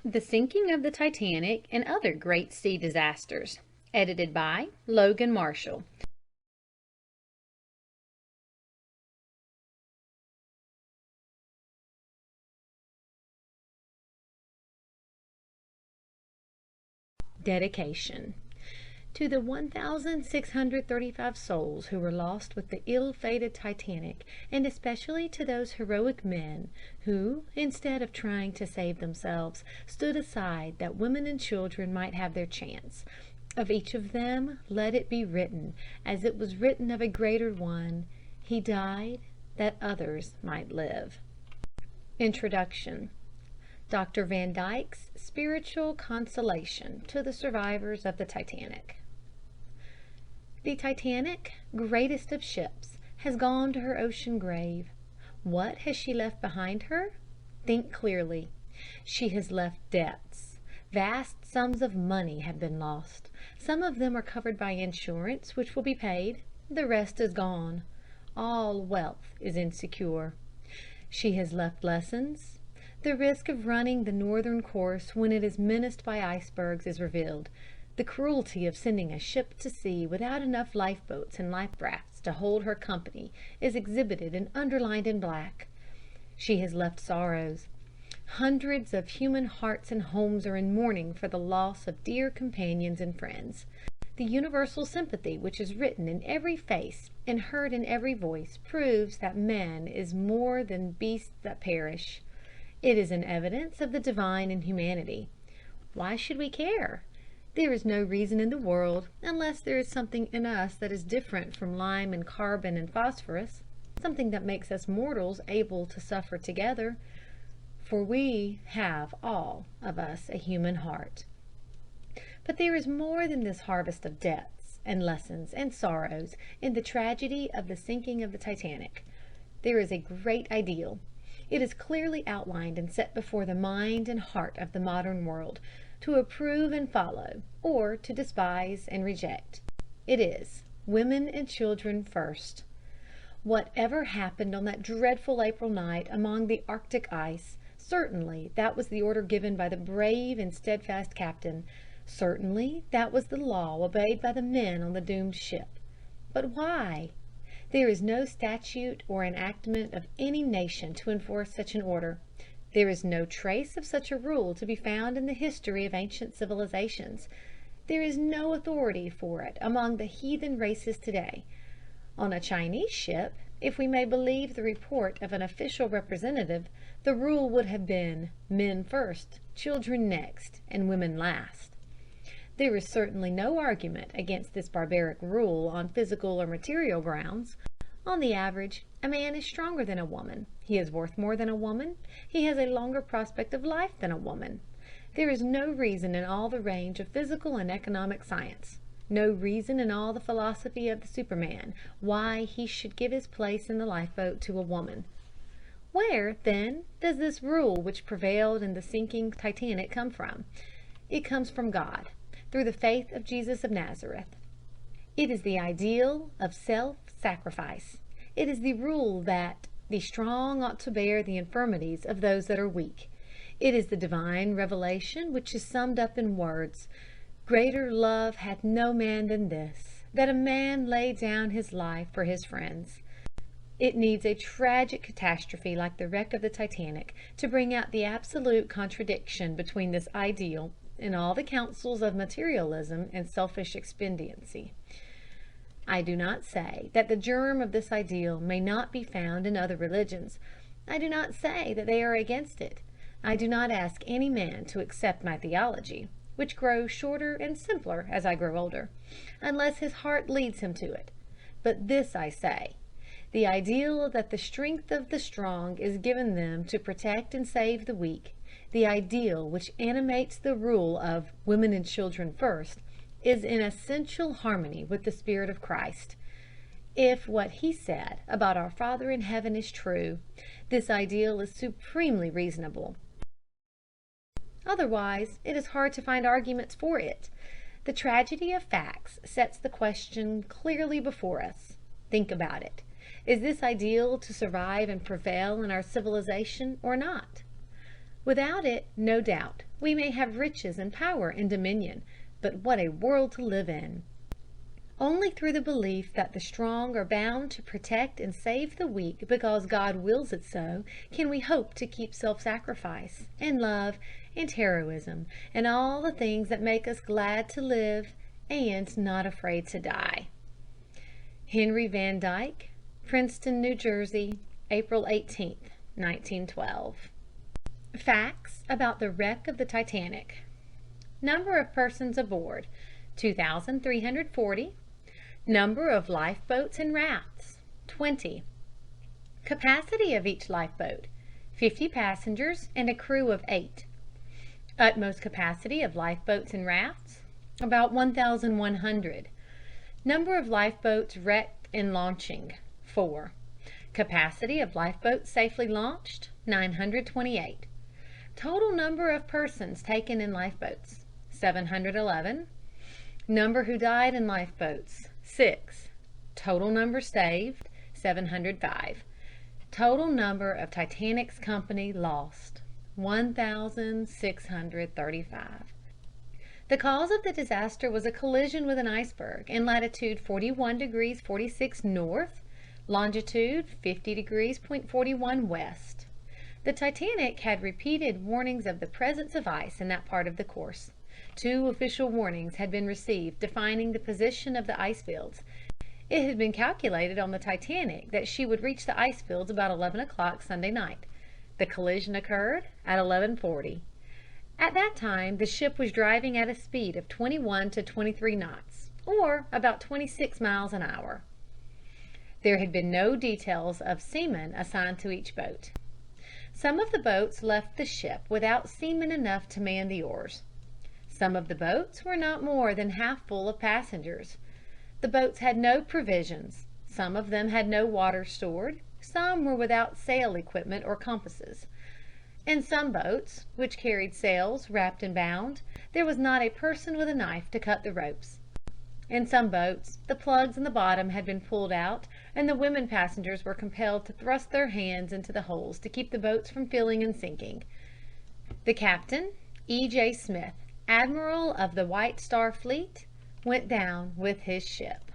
The Sinking of the Titanic and Other Great Sea Disasters, edited by Logan Marshall. Dedication. To the 1,635 souls who were lost with the ill-fated Titanic, and especially to those heroic men who, instead of trying to save themselves, stood aside that women and children might have their chance. Of each of them let it be written, as it was written of a greater one, "He died that others might live." Introduction. Dr. Van Dyke's Spiritual Consolation to the Survivors of the Titanic. The Titanic, greatest of ships, has gone to her ocean grave. What has she left behind her? Think clearly. She has left debts. Vast sums of money have been lost. Some of them are covered by insurance, which will be paid. The rest is gone. All wealth is insecure. She has left lessons. The risk of running the northern course when it is menaced by icebergs is revealed. The cruelty of sending a ship to sea without enough lifeboats and life rafts to hold her company is exhibited and underlined in black. She has left sorrows. Hundreds of human hearts and homes are in mourning for the loss of dear companions and friends. The universal sympathy which is written in every face and heard in every voice proves that man is more than beasts that perish. It is an evidence of the divine in humanity. Why should we care? There is no reason in the world, unless there is something in us that is different from lime and carbon and phosphorus, something that makes us mortals able to suffer together, for we have all of us a human heart. But there is more than this harvest of debts and lessons and sorrows in the tragedy of the sinking of the Titanic. There is a great ideal. It is clearly outlined and set before the mind and heart of the modern world, to approve and follow, or to despise and reject. It is women and children first. Whatever happened on that dreadful April night among the Arctic ice, certainly that was the order given by the brave and steadfast captain. Certainly that was the law obeyed by the men on the doomed ship. But why? There is no statute or enactment of any nation to enforce such an order. There is no trace of such a rule to be found in the history of ancient civilizations. There is no authority for it among the heathen races today. On a Chinese ship, if we may believe the report of an official representative, the rule would have been men first, children next, and women last. There is certainly no argument against this barbaric rule on physical or material grounds. On the average, a man is stronger than a woman. He is worth more than a woman. He has a longer prospect of life than a woman. There is no reason in all the range of physical and economic science, no reason in all the philosophy of the Superman, why he should give his place in the lifeboat to a woman. Where, then, does this rule which prevailed in the sinking Titanic come from? It comes from God, through the faith of Jesus of Nazareth. It is the ideal of self-sacrifice. It is the rule that the strong ought to bear the infirmities of those that are weak. It is the divine revelation which is summed up in words, "Greater love hath no man than this, that a man lay down his life for his friends." It needs a tragic catastrophe like the wreck of the Titanic to bring out the absolute contradiction between this ideal and all the counsels of materialism and selfish expediency. I do not say that the germ of this ideal may not be found in other religions. I do not say that they are against it. I do not ask any man to accept my theology, which grows shorter and simpler as I grow older, unless his heart leads him to it. But this I say, the ideal that the strength of the strong is given them to protect and save the weak, the ideal which animates the rule of women and children first, is in essential harmony with the Spirit of Christ. If what he said about our Father in heaven is true, this ideal is supremely reasonable. Otherwise, it is hard to find arguments for it. The tragedy of facts sets the question clearly before us. Think about it. Is this ideal to survive and prevail in our civilization or not? Without it, no doubt, We may have riches and power and dominion, but what a world to live in! Only through the belief that the strong are bound to protect and save the weak because God wills it so, can we hope to keep self-sacrifice, and love, and heroism, and all the things that make us glad to live and not afraid to die. Henry Van Dyke, Princeton, New Jersey, April 18th, 1912. Facts about the wreck of the Titanic. Number of persons aboard, 2,340. Number of lifeboats and rafts, 20. Capacity of each lifeboat, 50 passengers and a crew of 8. Utmost capacity of lifeboats and rafts, about 1,100. Number of lifeboats wrecked in launching, 4. Capacity of lifeboats safely launched, 928. Total number of persons taken in lifeboats, 711. Number who died in lifeboats, 6. Total number saved, 705. Total number of Titanic's company lost, 1,635. The cause of the disaster was a collision with an iceberg in latitude 41 degrees 46 north, longitude 50 degrees 41 west. The Titanic had repeated warnings of the presence of ice in that part of the course. 2 official warnings had been received defining the position of the ice fields. It had been calculated on the Titanic that she would reach the ice fields about 11 o'clock Sunday night. The collision occurred at 11:40. At that time, the ship was driving at a speed of 21 to 23 knots, or about 26 miles an hour. There had been no details of seamen assigned to each boat. Some of the boats left the ship without seamen enough to man the oars. Some of the boats were not more than half full of passengers. The boats had no provisions. Some of them had no water stored. Some were without sail equipment or compasses. In some boats, which carried sails wrapped and bound, there was not a person with a knife to cut the ropes. In some boats, the plugs in the bottom had been pulled out, and the women passengers were compelled to thrust their hands into the holes to keep the boats from filling and sinking. The captain, E.J. Smith, Admiral of the White Star Fleet, went down with his ship.